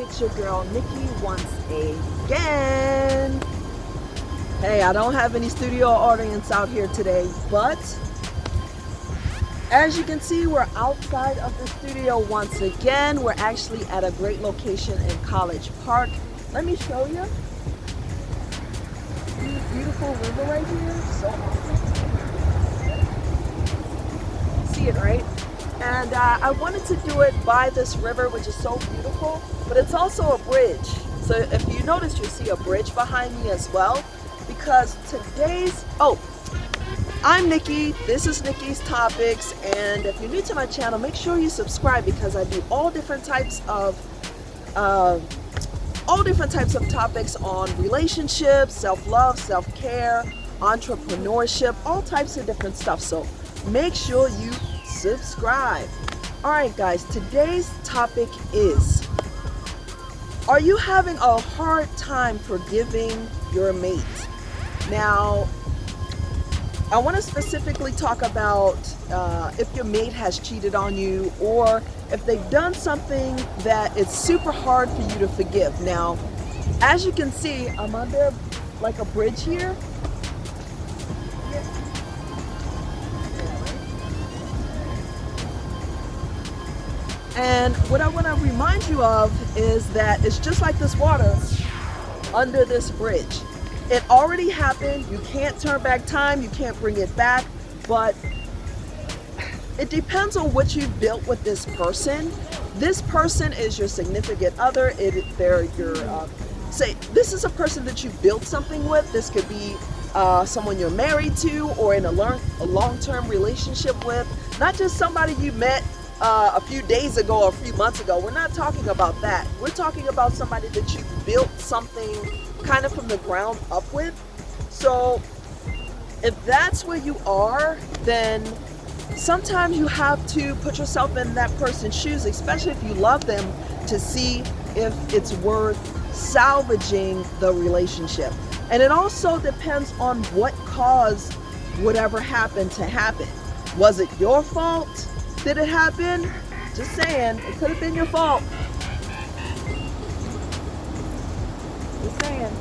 it's your girl Nikki once again. Hey, I don't have any studio audience out here today, but as you can see, we're outside of the studio once again. We're actually at a great location in College Park. Let me show you. This beautiful river right here. So awesome. See it, right? And I wanted to do it by this river, which is so beautiful, but it's also a bridge. So if you notice, you see a bridge behind me as well, because I'm Nikki, this is Nikki's Topics, and if you're new to my channel, make sure you subscribe because I do all different types of topics on relationships, self-love, self-care, entrepreneurship, all types of different stuff. So make sure you subscribe. All right, guys, today's topic is, are you having a hard time forgiving your mate? Now, I want to specifically talk about if your mate has cheated on you, or if they've done something that it's super hard for you to forgive. Now, as you can see, I'm under like a bridge here. And what I want to remind you of is that it's just like this water under this bridge. It already happened. You can't turn back time. You can't bring it back. But it depends on what you've built with this person. This person is your significant other. They're your, say, this is a person that you built something with. This could be someone you're married to or in a long-term relationship with. Not just somebody you met a few days ago or a few months ago. We're not talking about that. We're talking about somebody that you built something kind of from the ground up with. So if that's where you are, then sometimes you have to put yourself in that person's shoes, especially if you love them, to see if it's worth salvaging the relationship. And it also depends on what caused whatever happened to happen. Was it your fault? Did it happen? Just saying, it could have been your fault. Just saying.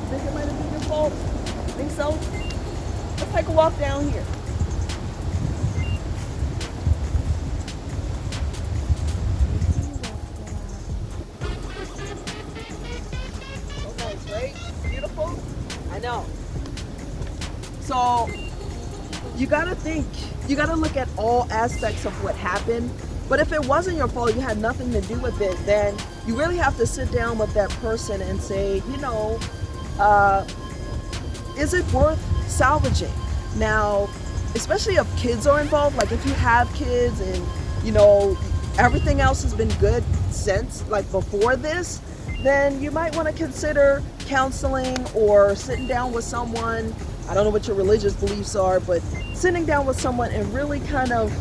Think it might have been your fault? Think so? Let's take a walk down here. So nice, right? Beautiful? I know. So you gotta think. You got to look at all aspects of what happened. But if it wasn't your fault, you had nothing to do with it, then you really have to sit down with that person and say, you know, is it worth salvaging? Now, especially if kids are involved, like if you have kids and, you know, everything else has been good since, like before this, then you might want to consider counseling or sitting down with someone. I don't know what your religious beliefs are, but sitting down with someone and really kind of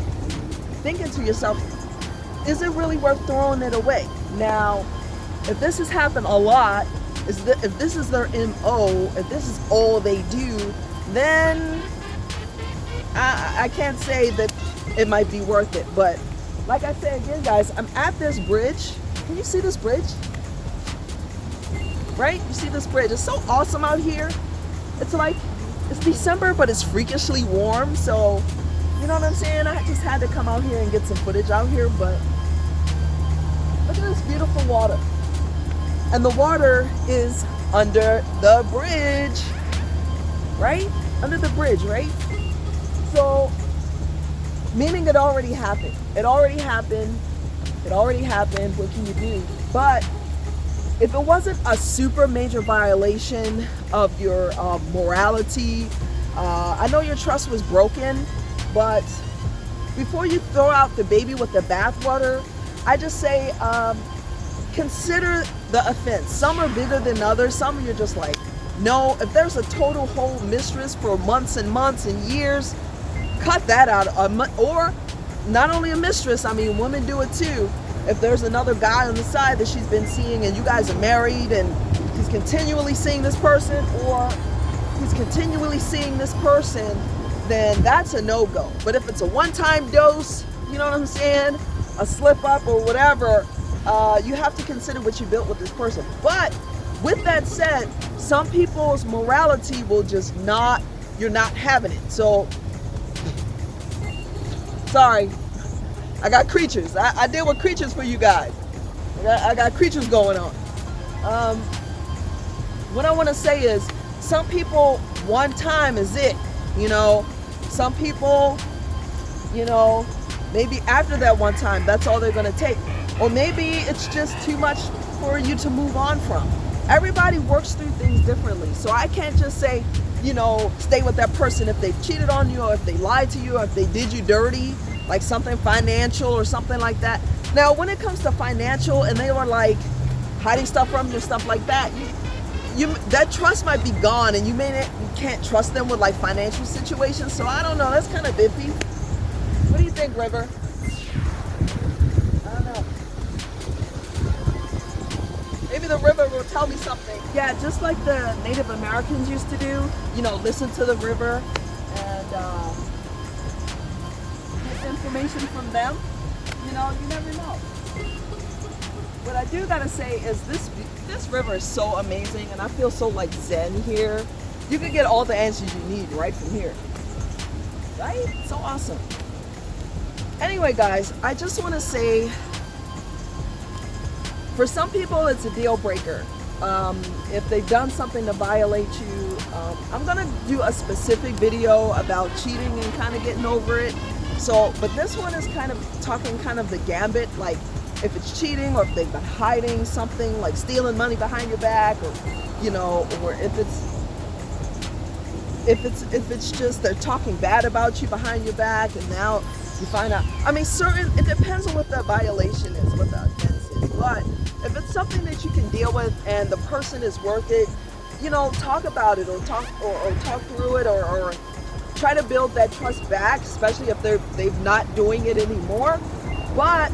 thinking to yourself, is it really worth throwing it away? Now, if this has happened a lot, if this is their MO, if this is all they do, then I can't say that it might be worth it. But like I said again, guys, I'm at this bridge. Can you see this bridge? Right? You see this bridge? It's so awesome out here. It's like, it's December, but it's freakishly warm, so you know what I'm saying? I just had to come out here and get some footage out here. But look at this beautiful water. And the water is under the bridge, right? Under the bridge, right? So, meaning it already happened. It already happened. It already happened. What can you do? But if it wasn't a super major violation of your morality, I know your trust was broken, but before you throw out the baby with the bathwater, I just say consider the offense. Some are bigger than others. Some you're just like, no. If there's a total whole mistress for months and months and years, cut that out. Or not only a mistress, I mean, women do it too. If there's another guy on the side that she's been seeing and you guys are married and she's continually seeing this person, or he's continually seeing this person, then that's a no-go. But if it's a one-time dose, you know what I'm saying, a slip up or whatever, you have to consider what you built with this person. But with that said, some people's morality will just not, you're not having it. So, sorry, I got creatures. I deal with creatures for you guys. I got creatures going on. What I want to say is, some people, one time is it, you know. Some people, you know, maybe after that one time, that's all they're going to take. Or maybe it's just too much for you to move on from. Everybody works through things differently. So I can't just say, you know, stay with that person if they've cheated on you, or if they lied to you, or if they did you dirty, like something financial or something like that. Now, when it comes to financial and they were like hiding stuff from you, stuff like that, you that trust might be gone, and you can't trust them with like financial situations. So I don't know, that's kind of iffy. What do you think, River? I don't know. Maybe the river will tell me something. Yeah, just like the Native Americans used to do, you know, listen to the river and get information from them. You know, you never know. What I do gotta say is this river is so amazing, and I feel so like zen here. You can get all the answers you need right from here. Right? So awesome. Anyway, guys, I just want to say, for some people, it's a deal breaker. If they've done something to violate you, I'm gonna do a specific video about cheating and kind of getting over it. So, but this one is kind of talking kind of the gambit, like if it's cheating, or if they've been hiding something, like stealing money behind your back, or you know, or if it's just they're talking bad about you behind your back, and now you find out. I mean, it depends on what the violation is, what the offense is. But if it's something that you can deal with and the person is worth it, you know, talk about it, or talk through it, or try to build that trust back, especially if they're not doing it anymore. But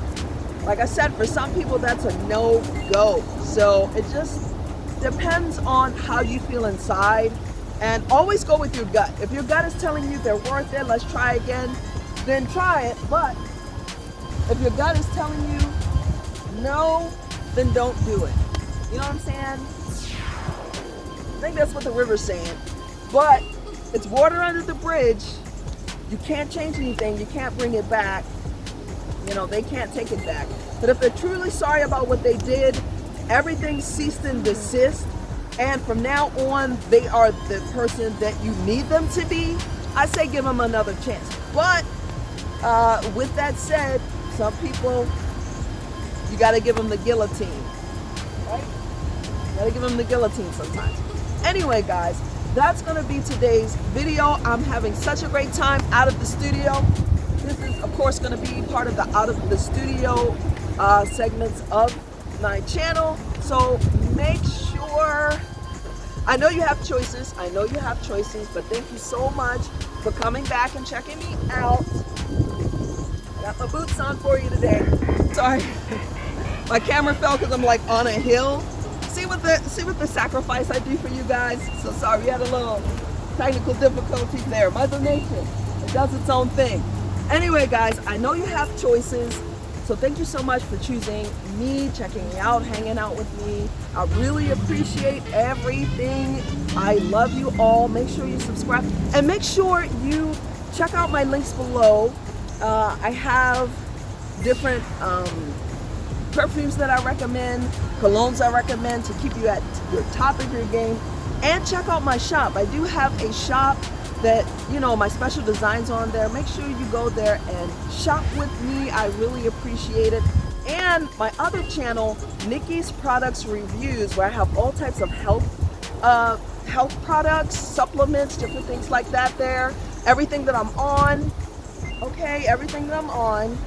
like I said, for some people that's a no-go. So it just depends on how you feel inside, and always go with your gut. If your gut is telling you they're worth it, let's try again, then try it. But if your gut is telling you no, then don't do it. You know what I'm saying? I think that's what the river's saying. But it's water under the bridge. You can't change anything. You can't bring it back. You know, they can't take it back. But if they're truly sorry about what they did, everything ceased and desist, and from now on, they are the person that you need them to be, I say give them another chance. But with that said, some people, you got to give them the guillotine, right? You got to give them the guillotine sometimes. Anyway, guys, that's going to be today's video. I'm having such a great time out of the studio. This is, of course, going to be part of the out of the studio segments of my channel. So make sure, I know you have choices. I know you have choices, but thank you so much for coming back and checking me out. I got my boots on for you today. Sorry, my camera fell because I'm like on a hill. See what the sacrifice I do for you guys. So sorry, we had a little technical difficulties there. Mother Nature, it does its own thing. Anyway, guys, I know you have choices. So thank you so much for choosing me, checking me out, hanging out with me. I really appreciate everything. I love you all. Make sure you subscribe, and make sure you check out my links below. I have different perfumes that I recommend, colognes I recommend to keep you at your top of your game. And check out my shop. I do have a shop that, you know, my special designs on there. Make sure you go there and shop with me. I really appreciate it. And my other channel, Nikki'S Products Reviews, where I have all types of health products, supplements, different things like that there. Everything that I'm on, okay, everything that I'm on.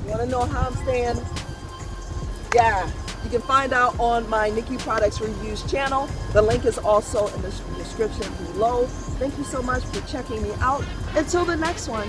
You wanna know how I'm staying? Yeah, you can find out on my Nikki'S Products Reviews channel. The link is also in the description below. Thank you so much for checking me out. Until the next one.